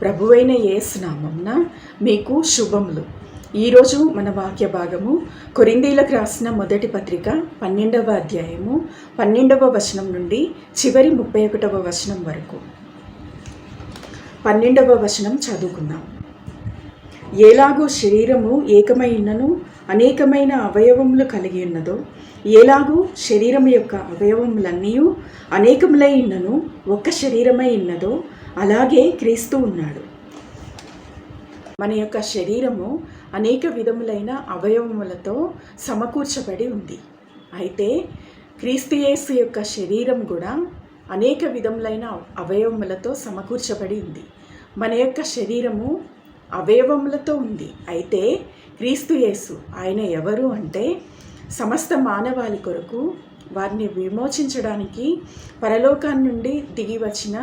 ప్రభువైన యేసు నామమున మీకు శుభములు. ఈరోజు మన వాక్య భాగము కొరింథీయులకు రాసిన మొదటి పత్రిక 12వ అధ్యాయము 12వ వచనం నుండి చివరి 31వ వచనం వరకు. 12వ వచనం చదువుకుందాం. ఏలాగూ శరీరము ఏకమై ఉన్నను అనేకమైన అవయవములు కలిగి ఉన్నదో, ఏలాగూ శరీరము యొక్క అవయవములన్నీ అనేకములై ఉన్నను ఒక్క శరీరమై ఉన్నదో, అలాగే క్రీస్తు ఉన్నాడు. మన యొక్క శరీరము అనేక విధములైన అవయవములతో సమకూర్చబడి ఉంది. అయితే క్రీస్తు యేసు యొక్క శరీరం కూడా అనేక విధములైన అవయవములతో సమకూర్చబడి ఉంది. మన యొక్క శరీరము అవయవములతో ఉంది. అయితే క్రీస్తు యేసు ఆయన ఎవరు అంటే, సమస్త మానవాళి కొరకు వారిని విమోచించడానికి పరలోకాన్ని నుండి దిగి వచ్చిన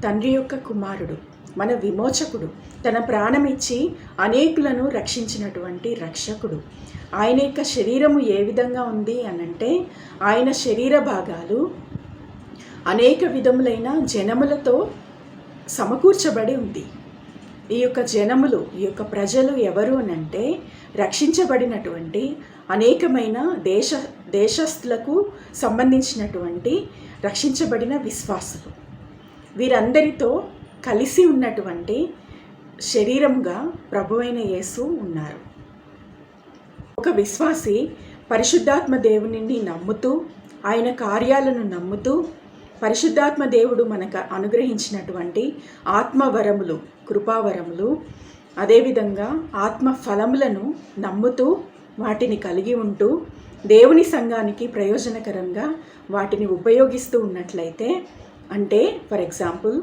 తండ్రి యొక్క కుమారుడు, మన విమోచకుడు, తన ప్రాణమిచ్చి అనేకులను రక్షించినటువంటి రక్షకుడు. ఆయన యొక్క శరీరము ఏ విధంగా ఉంది అనంటే, ఆయన శరీర భాగాలు అనేక విధములైన జనములతో సమకూర్చబడి ఉంది. ఈ యొక్క జనములు, ఈ యొక్క ప్రజలు ఎవరు అనంటే, రక్షించబడినటువంటి అనేకమైన దేశస్థులకు సంబంధించినటువంటి రక్షించబడిన విశ్వాసులు. వీరందరితో కలిసి ఉన్నటువంటి శరీరంగా ప్రభువైన యేసు ఉన్నారు. ఒక విశ్వాసి పరిశుద్ధాత్మ దేవునిని నమ్ముతూ, ఆయన కార్యాలను నమ్ముతూ, పరిశుద్ధాత్మ దేవుడు మనకు అనుగ్రహించినటువంటి ఆత్మవరములు, కృపావరములు, అదేవిధంగా ఆత్మ ఫలములను నమ్ముతూ వాటిని కలిగి ఉంటూ దేవుని సంఘానికి ప్రయోజనకరంగా వాటిని ఉపయోగిస్తూ ఉన్నట్లయితే, అంటే ఫర్ ఎగ్జాంపుల్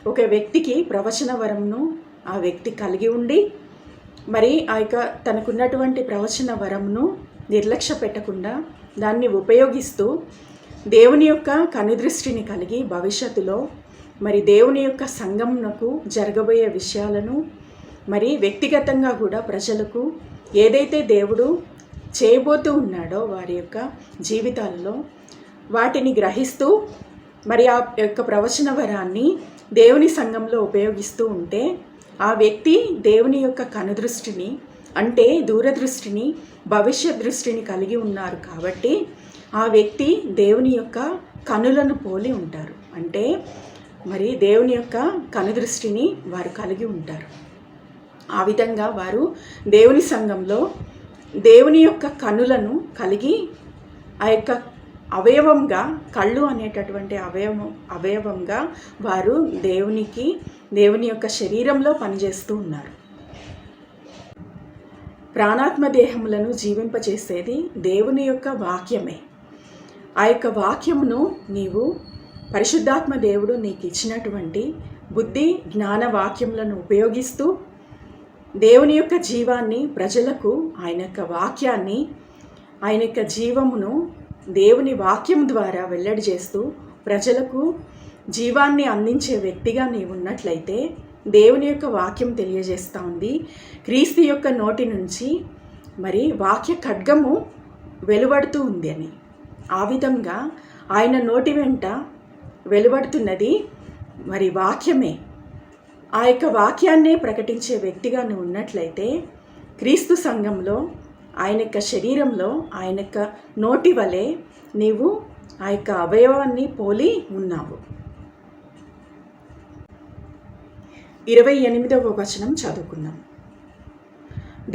ఒక వ్యక్తికి ప్రవచన వరంను ఆ వ్యక్తి కలిగి ఉండి, మరి ఆ యొక్క తనకున్నటువంటి ప్రవచన వరంను నిర్లక్ష్య పెట్టకుండా దాన్ని ఉపయోగిస్తూ దేవుని యొక్క కనుదృష్టిని కలిగి భవిష్యత్తులో మరి దేవుని యొక్క సంఘమునకు జరగబోయే విషయాలను, మరి వ్యక్తిగతంగా కూడా ప్రజలకు ఏదైతే దేవుడు చేయబోతూ ఉన్నాడో వారి యొక్క జీవితాల్లో వాటిని గ్రహిస్తూ మరి ఆ యొక్క ప్రవచన వరాన్ని దేవుని సంఘంలో ఉపయోగిస్తూ ఉంటే, ఆ వ్యక్తి దేవుని యొక్క కనుదృష్టిని, అంటే దూరదృష్టిని, భవిష్యత్ దృష్టిని కలిగి ఉన్నారు. కాబట్టి ఆ వ్యక్తి దేవుని యొక్క కనులను పోలి ఉంటారు. అంటే మరి దేవుని యొక్క కనుదృష్టిని వారు కలిగి ఉంటారు. ఆ విధంగా వారు దేవుని సంఘంలో దేవుని యొక్క కనులను కలిగి ఆ యొక్క అవయవంగా, కళ్ళు అనేటటువంటి అవయవంగా వారు దేవుని యొక్క శరీరంలో పనిచేస్తూ ఉన్నారు. ప్రాణాత్మ దేహములను జీవింపచేసేది దేవుని యొక్క వాక్యమే. ఆ యొక్క వాక్యమును నీవు పరిశుద్ధాత్మ దేవుడు నీకు ఇచ్చినటువంటి బుద్ధి జ్ఞాన వాక్యములను ఉపయోగిస్తూ దేవుని యొక్క జీవాన్ని ప్రజలకు, ఆయన యొక్క వాక్యాన్ని, ఆయన యొక్క జీవమును దేవుని వాక్యం ద్వారా వెల్లడి చేస్తూ ప్రజలకు జీవాన్ని అందించే వ్యక్తిగా నీవు ఉన్నట్లయితే, దేవుని యొక్క వాక్యం తెలియజేస్తూ ఉంది, క్రీస్తు యొక్క నోటి నుంచి మరి వాక్య ఖడ్గము వెలువడుతూ ఉంది అని. ఆ విధంగా ఆయన నోటి వెంట వెలువడుతున్నది మరి వాక్యమే. ఆ యొక్క వాక్యాన్నే ప్రకటించే వ్యక్తిగా నువ్వు ఉన్నట్లయితే, క్రీస్తు సంఘంలో ఆయన యొక్క శరీరంలో ఆయన యొక్క నోటి వలె నీవు ఆ యొక్క అవయవాన్ని పోలి ఉన్నావు. 28వ వచనం చదువుకున్నాం.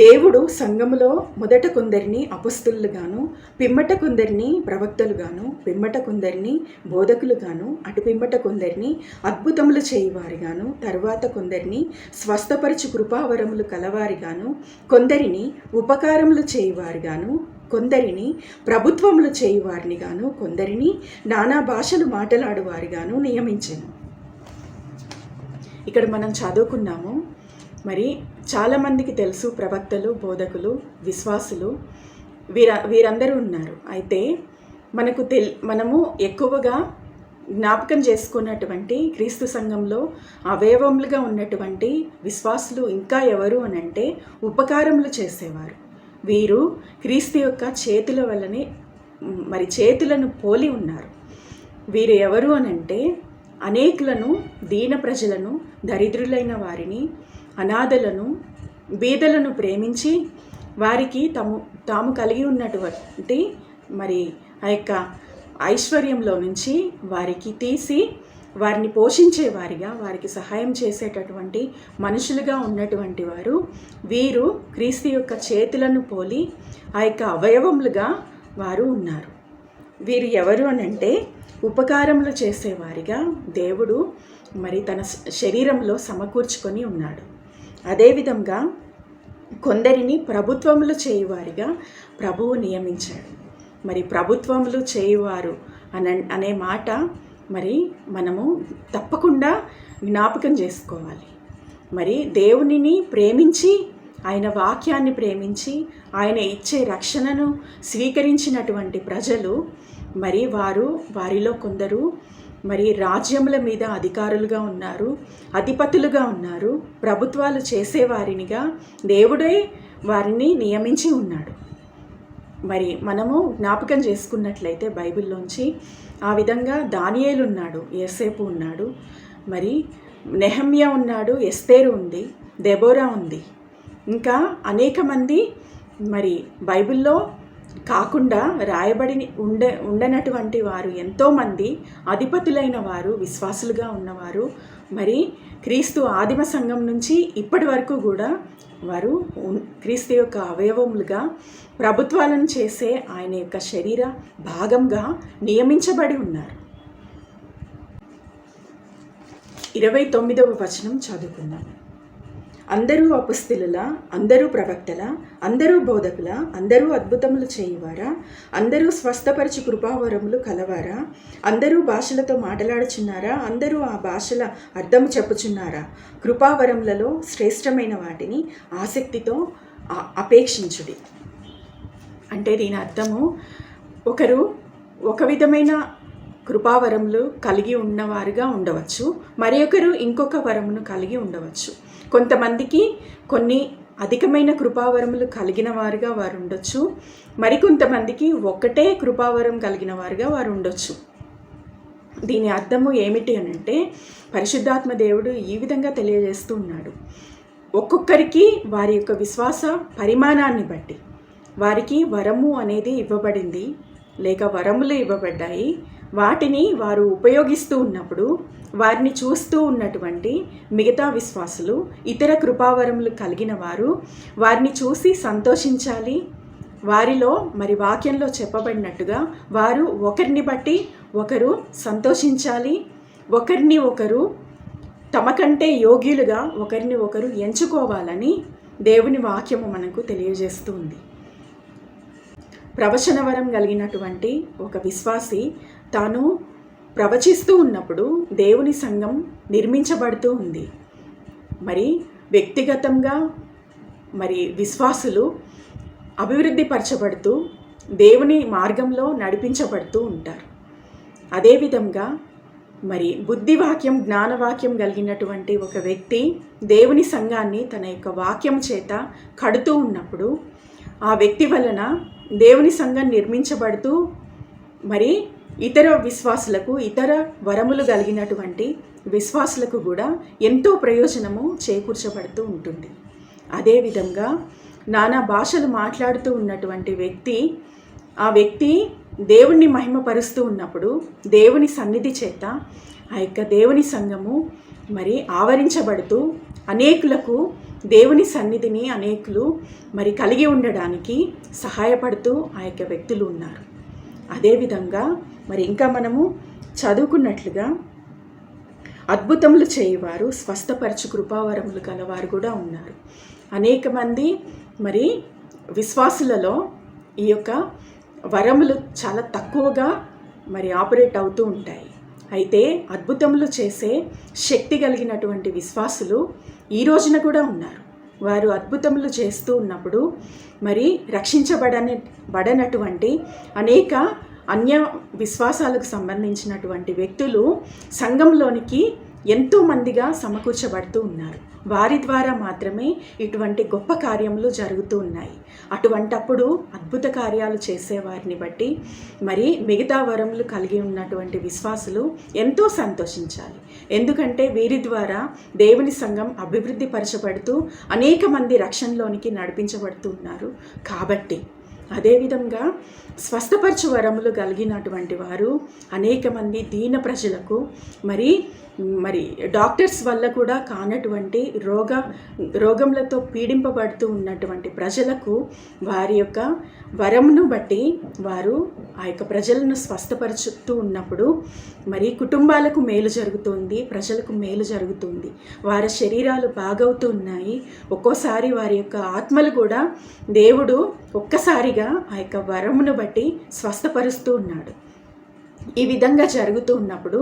దేవుడు సంఘములో మొదట కొందరిని అపొస్తలుగాను, పిమ్మట కొందరిని ప్రవక్తలుగాను, పిమ్మట కొందరిని బోధకులుగాను, అటు పిమ్మట కొందరిని అద్భుతములు చేయువారిగాను, తరువాత కొందరిని స్వస్థపరచు కృపావరములు కలవారిగాను, కొందరిని ఉపకారములు చేయువారిగాను, కొందరిని ప్రభుత్వములు చేయువారిని గాను, కొందరిని నానా భాషలు మాట్లాడువారిగాను నియమించెను. ఇక్కడ మనం చదువుకున్నాము. మరి చాలామందికి తెలుసు ప్రవక్తలు, బోధకులు, విశ్వాసులు వీరందరూ ఉన్నారు. అయితే మనము ఎక్కువగా జ్ఞాపకం చేసుకున్నటువంటి క్రీస్తు సంఘంలో అవయవములుగా ఉన్నటువంటి విశ్వాసులు ఇంకా ఎవరు అనంటే, ఉపకారములు చేసేవారు. వీరు క్రీస్తు యొక్క చేతుల వల్లనే మరి చేతులను పోలి ఉన్నారు. వీరు ఎవరు అనంటే, అనేకులను, దీన ప్రజలను, దరిద్రులైన వారిని, అనాథలను, బీదలను ప్రేమించి వారికి తాము కలిగి ఉన్నటువంటి మరి ఆ యొక్క ఐశ్వర్యంలో నుంచి వారికి తీసి వారిని పోషించేవారిగా, వారికి సహాయం చేసేటటువంటి మనుషులుగా ఉన్నటువంటి వారు వీరు క్రీస్తు యొక్క చేతులను పోలి ఆ యొక్క అవయవములుగా వారు ఉన్నారు. వీరు ఎవరు అనంటే ఉపకారములు చేసేవారిగా దేవుడు మరి తన శరీరంలో సమకూర్చుకొని ఉన్నాడు. అదేవిధంగా కొందరిని ప్రభుత్వములు చేయువారిగా ప్రభువు నియమించాడు. మరి ప్రభుత్వములు చేయువారు అనే మాట మరి మనము తప్పకుండా జ్ఞాపకం చేసుకోవాలి. మరి దేవునిని ప్రేమించి, ఆయన వాక్యాన్ని ప్రేమించి, ఆయన ఇచ్చే రక్షణను స్వీకరించినటువంటి ప్రజలు మరి వారిలో కొందరు మరి రాజ్యముల మీద అధికారులుగా ఉన్నారు, అధిపతులుగా ఉన్నారు, ప్రభుత్వాలు చేసేవారినిగా దేవుడే వారిని నియమించి ఉన్నాడు. మరి మనము జ్ఞాపకం చేసుకున్నట్లయితే బైబిల్లోంచి ఆ విధంగా దానియేలు ఉన్నాడు, యోసేపు ఉన్నాడు, మరి నెహమ్యా ఉన్నాడు, ఎస్తేరు ఉంది, దెబోరా ఉంది, ఇంకా అనేక మంది మరి బైబిల్లో కాకుండా రాయబడి ఉండనటువంటి వారు ఎంతోమంది అధిపతులైన వారు, విశ్వాసులుగా ఉన్నవారు మరి క్రీస్తు ఆదిమ సంఘం నుంచి ఇప్పటి వరకు కూడా వారు క్రీస్తు యొక్క అవయవములుగా ప్రభుత్వాలను చేసే ఆయన యొక్క శరీర భాగంగా నియమించబడి ఉన్నారు. 29వ వచనం చదువుకుందాం. అందరూ అపుస్తలుల, అందరూ ప్రవక్తల, అందరూ బోధకుల, అందరూ అద్భుతములు చేయువారా, అందరూ స్వస్థపరచు కృపావరములు కలవారా, అందరూ భాషలతో మాట్లాడుచున్నారా, అందరూ ఆ భాషల అర్థము చెప్పుచున్నారా, కృపావరములలో శ్రేష్టమైన వాటిని ఆసక్తితో అపేక్షించుడి. అంటే దీని అర్థము ఒకరు ఒక విధమైన కృపావరములు కలిగి ఉన్నవారుగా ఉండవచ్చు, మరి ఒకరు ఇంకొక వరమును కలిగి ఉండవచ్చు. కొంతమందికి కొన్ని అధికమైన కృపావరములు కలిగిన వారుగా వారు ఉండొచ్చు, మరికొంతమందికి ఒక్కటే కృపావరం కలిగిన వారుగా వారు ఉండొచ్చు. దీని అర్థము ఏమిటి అనంటే పరిశుద్ధాత్మ దేవుడు ఈ విధంగా తెలియజేస్తూ ఉన్నాడు. ఒక్కొక్కరికి వారి యొక్క విశ్వాస పరిమాణాన్ని బట్టి వారికి వరము అనేది ఇవ్వబడింది, లేక వరములు ఇవ్వబడ్డాయి. వాటిని వారు ఉపయోగిస్తూ ఉన్నప్పుడు వారిని చూస్తూ ఉన్నటువంటి మిగతా విశ్వాసులు, ఇతర కృపావరములు కలిగిన వారు వారిని చూసి సంతోషించాలి. వారిలో మరి వాక్యంలో చెప్పబడినట్టుగా వారు ఒకరిని బట్టి ఒకరు సంతోషించాలి, ఒకరిని ఒకరు తమ కంటే యోగ్యులుగా ఒకరిని ఒకరు ఎంచుకోవాలని దేవుని వాక్యము మనకు తెలియజేస్తుంది. ప్రవచన వరం కలిగినటువంటి ఒక విశ్వాసి తాను ప్రవచిస్తూ ఉన్నప్పుడు దేవుని సంఘం నిర్మించబడుతూ ఉంది. మరి వ్యక్తిగతంగా మరి విశ్వాసులు అభివృద్ధి పరచబడుతూ దేవుని మార్గంలో నడిపించబడుతూ ఉంటారు. అదేవిధంగా మరి బుద్ధివాక్యం, జ్ఞానవాక్యం కలిగినటువంటి ఒక వ్యక్తి దేవుని సంఘాన్ని తన యొక్క వాక్యం చేత కడుతూ ఉన్నప్పుడు ఆ వ్యక్తి వలన దేవుని సంఘం నిర్మించబడుతూ మరి ఇతర విశ్వాసులకు, ఇతర వరములు కలిగినటువంటి విశ్వాసులకు కూడా ఎంతో ప్రయోజనము చేకూర్చబడుతూ ఉంటుంది. అదేవిధంగా నానా భాషలు మాట్లాడుతూ ఉన్నటువంటి వ్యక్తి, ఆ వ్యక్తి దేవుణ్ణి మహిమపరుస్తూ ఉన్నప్పుడు దేవుని సన్నిధి చేత ఆ యొక్క దేవుని సంఘము మరి ఆవరించబడుతూ అనేకులకు దేవుని సన్నిధిని అనేకులు మరి కలిగి ఉండడానికి సహాయపడుతూ ఆ యొక్క వ్యక్తులు ఉన్నారు. అదేవిధంగా మరి ఇంకా మనము చదువుకున్నట్లుగా అద్భుతములు చేయువారు, స్వస్థపరచు కృపావరములు కలవారు కూడా ఉన్నారు. అనేక మంది మరి విశ్వాసులలో ఈ యొక్క వరములు చాలా తక్కువగా మరి ఆపరేట్ అవుతూ ఉంటాయి. అయితే అద్భుతములు చేసే శక్తి కలిగినటువంటి విశ్వాసులు ఈ రోజున కూడా ఉన్నారు. వారు అద్భుతములు చేస్తూ ఉన్నప్పుడు మరి రక్షించబడనటువంటి అనేక అన్య విశ్వాసాలకు సంబంధించినటువంటి వ్యక్తులు సంఘంలోనికి ఎంతో మందిగా సమకూర్చబడుతూ ఉన్నారు. వారి ద్వారా మాత్రమే ఇటువంటి గొప్ప కార్యములు జరుగుతూ ఉన్నాయి. అటువంటప్పుడు అద్భుత కార్యాలు చేసేవారిని బట్టి మరి మిగతా వరములు కలిగి ఉన్నటువంటి విశ్వాసులు ఎంతో సంతోషించాలి. ఎందుకంటే వీరి ద్వారా దేవుని సంఘం అభివృద్ధి పరచబడుతూ అనేక మంది రక్షణలోనికి నడిపించబడుతూ ఉన్నారు. కాబట్టి అదేవిధంగా స్వస్థపరచు వరములు కలిగినటువంటి వారు అనేక మంది దీన ప్రజలకు మరి డాక్టర్స్ వల్ల కూడా కానటువంటి రోగములతో పీడింపబడుతూ ఉన్నటువంటి ప్రజలకు వారి యొక్క వరమును బట్టి వారు ఆ యొక్క ప్రజలను స్వస్థపరుచుతూ ఉన్నప్పుడు మరి కుటుంబాలకు మేలు జరుగుతుంది, ప్రజలకు మేలు జరుగుతుంది, వారి శరీరాలు బాగవుతూ ఉన్నాయి. ఒక్కోసారి వారి యొక్క ఆత్మలు కూడా దేవుడు ఒక్కసారిగా ఆ యొక్క వరమును బట్టి స్వస్థపరుస్తూ ఉన్నాడు. ఈ విధంగా జరుగుతూ ఉన్నప్పుడు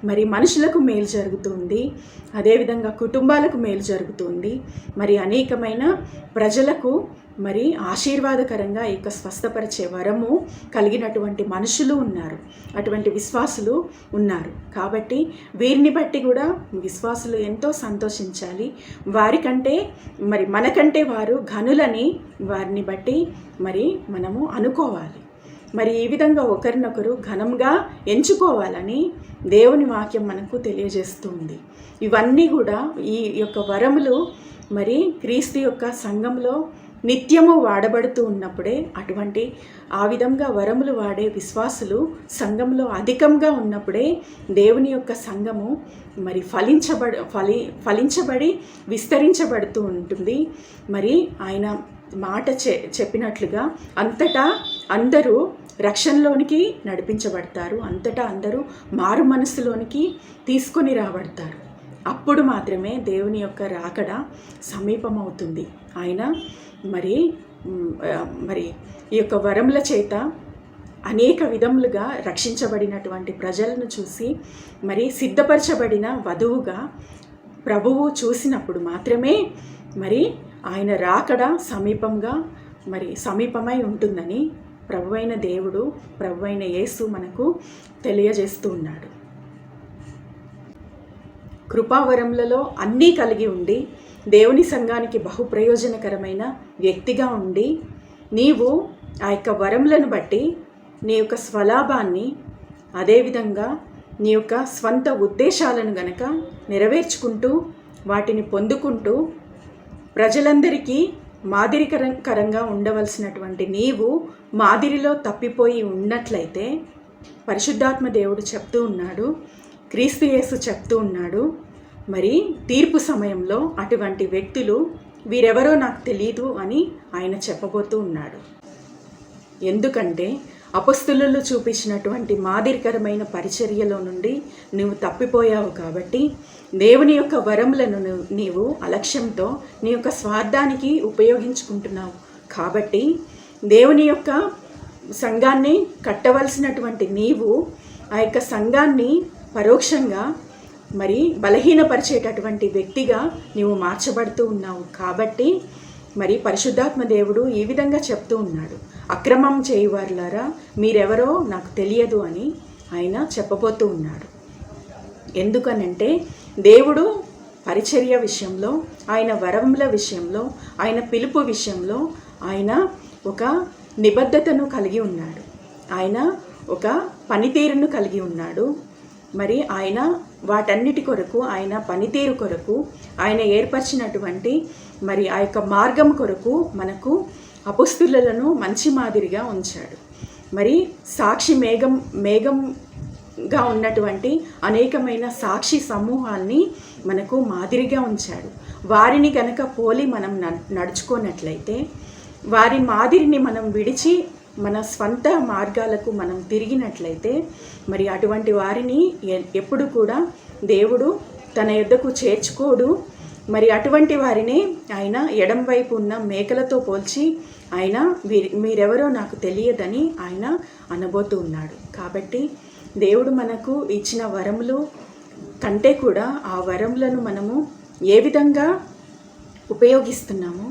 మరి మనుషులకు మేలు జరుగుతుంది, అదేవిధంగా కుటుంబాలకు మేలు జరుగుతుంది, మరి అనేకమైన ప్రజలకు మరి ఆశీర్వాదకరంగా ఈ యొక్క స్వస్థపరిచే వరము కలిగినటువంటి మనుషులు ఉన్నారు, అటువంటి విశ్వాసులు ఉన్నారు. కాబట్టి వీరిని బట్టి కూడా విశ్వాసులు ఎంతో సంతోషించాలి. వారికంటే మరి మనకంటే వారు ఘనులని వారిని బట్టి మరి మనము అనుకోవాలి. మరి ఈ విధంగా ఒకరినొకరు ఘనంగా ఎంచుకోవాలని దేవుని వాక్యం మనకు తెలియజేస్తుంది. ఇవన్నీ కూడా ఈ యొక్క వరములు మరి క్రీస్తు యొక్క సంఘంలో నిత్యము వాడబడుతూ ఉన్నప్పుడే ఆ విధంగా వరములు వాడే విశ్వాసులు సంఘంలో అధికంగా ఉన్నప్పుడే దేవుని యొక్క సంఘము మరి ఫలించబడి విస్తరించబడుతూ ఉంటుంది. మరి ఆయన మాట చెప్పినట్లుగా అంతటా అందరూ రక్షణలోనికి నడిపించబడతారు, అంతటా అందరూ మారు మనస్సులోనికి తీసుకొని రాబడతారు. అప్పుడు మాత్రమే దేవుని యొక్క రాకడ సమీపమవుతుంది. ఆయన మరి ఈ యొక్క వరముల చేత అనేక విధములుగా రక్షించబడినటువంటి ప్రజలను చూసి మరి సిద్ధపరచబడిన వధువుగా ప్రభువు చూసినప్పుడు మాత్రమే మరి ఆయన రాకడ సమీపమై ఉంటుందని ప్రభువైన దేవుడు, ప్రభువైన యేసు మనకు తెలియజేస్తూ ఉన్నాడు. కృపావరములలో అన్నీ కలిగి ఉండి దేవుని సంఘానికి బహుప్రయోజనకరమైన వ్యక్తిగా ఉండి నీవు ఆ యొక్క వరములను బట్టి నీ యొక్క స్వలాభాన్ని, అదేవిధంగా నీ యొక్క స్వంత ఉద్దేశాలను గనక నెరవేర్చుకుంటూ వాటిని పొందుకుంటూ ప్రజలందరికీ మాదిరికరంగా ఉండవలసినటువంటి నీవు మాదిరిలో తప్పిపోయి ఉన్నట్లయితే పరిశుద్ధాత్మ దేవుడు చెప్తూ ఉన్నాడు, క్రీస్తు యేసు చెప్తూ ఉన్నాడు, మరి తీర్పు సమయంలో అటువంటి వ్యక్తులు వీరెవరో నాకు తెలియదు అని ఆయన చెప్పబోతూ ఉన్నాడు. ఎందుకంటే అపొస్తలులు చూపించినటువంటి మాదిరికరమైన పరిచర్యలో నుండి నువ్వు తప్పిపోయావు. కాబట్టి దేవుని యొక్క వరములను నీవు అలక్ష్యంతో నీ యొక్క స్వార్థానికి ఉపయోగించుకుంటున్నావు. కాబట్టి దేవుని యొక్క సంఘాన్ని కట్టవలసినటువంటి నీవు ఆ యొక్క సంఘాన్ని పరోక్షంగా మరి బలహీనపరిచేటటువంటి వ్యక్తిగా నీవు మార్చబడుతూ ఉన్నావు. కాబట్టి మరి పరిశుద్ధాత్మ దేవుడు ఈ విధంగా చెప్తూ ఉన్నాడు, అక్రమం చేయువారులారా మీరెవరో నాకు తెలియదు అని ఆయన చెప్పబోతూ ఉన్నాడు. ఎందుకనంటే దేవుడు పరిచర్య విషయంలో, ఆయన వరముల విషయంలో, ఆయన పిలుపు విషయంలో ఆయన ఒక నిబద్ధతను కలిగి ఉన్నాడు, ఆయన ఒక పనితీరును కలిగి ఉన్నాడు. మరి ఆయన వాటన్నిటి కొరకు, ఆయన పనితీరు కొరకు, ఆయన ఏర్పరిచినటువంటి మరి ఆ యొక్క మార్గం కొరకు మనకు అపొస్తలులను మంచి మాదిరిగా ఉంచాడు. మరి సాక్షి మేఘంగా ఉన్నటువంటి అనేకమైన సాక్షి సమూహాల్ని మనకు మాదిరిగా ఉంచాడు. వారిని గనక పోలి మనం నడుచుకోనట్లయితే, వారి మాదిరిని మనం విడిచి మన స్వంత మార్గాలకు మనం తిరిగినట్లయితే మరి అటువంటి వారిని ఎప్పుడు కూడా దేవుడు తన యొద్దకు చేర్చుకోడు. మరి అటువంటి వారిని ఆయన ఎడం వైపు ఉన్న మేకలతో పోల్చి ఆయన మీరెవరో నాకు తెలియదని ఆయన అనబోతూ ఉన్నాడు. కాబట్టి దేవుడు మనకు ఇచ్చిన వరములు కంటే కూడా ఆ వరములను మనము ఏ విధంగా ఉపయోగిస్తున్నాము,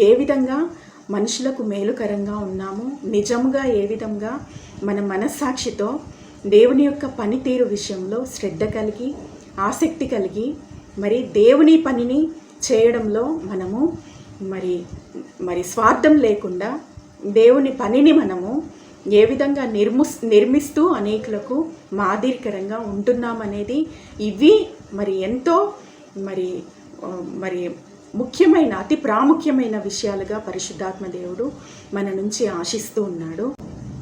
ఏ విధంగా మనుషులకు మేలుకరంగా ఉన్నాము, నిజంగా ఏ విధంగా మన మనస్సాక్షితో దేవుని యొక్క పనితీరు విషయంలో శ్రద్ధ కలిగి ఆసక్తి కలిగి మరి దేవుని పనిని చేయడంలో మనము మరి స్వార్థం లేకుండా దేవుని పనిని మనము ఏ విధంగా నిర్మిస్తూ అనేకులకు మాదిరికరంగా ఉంటున్నామనేది ఇవి మరి ఎంతో మరి ముఖ్యమైన అతి ప్రాముఖ్యమైన విషయాలుగా పరిశుద్ధాత్మ దేవుడు మన నుంచి ఆశిస్తూ ఉన్నాడు.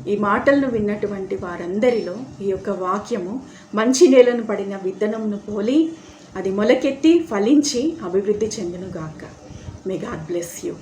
ఈ మాటలను విన్నటువంటి వారందరిలో ఈ యొక్క వాక్యము మంచి నేలను పడిన విత్తనమును పోలి అది మొలకెత్తి ఫలించి అభివృద్ధి చెందునుగాక. May God bless you.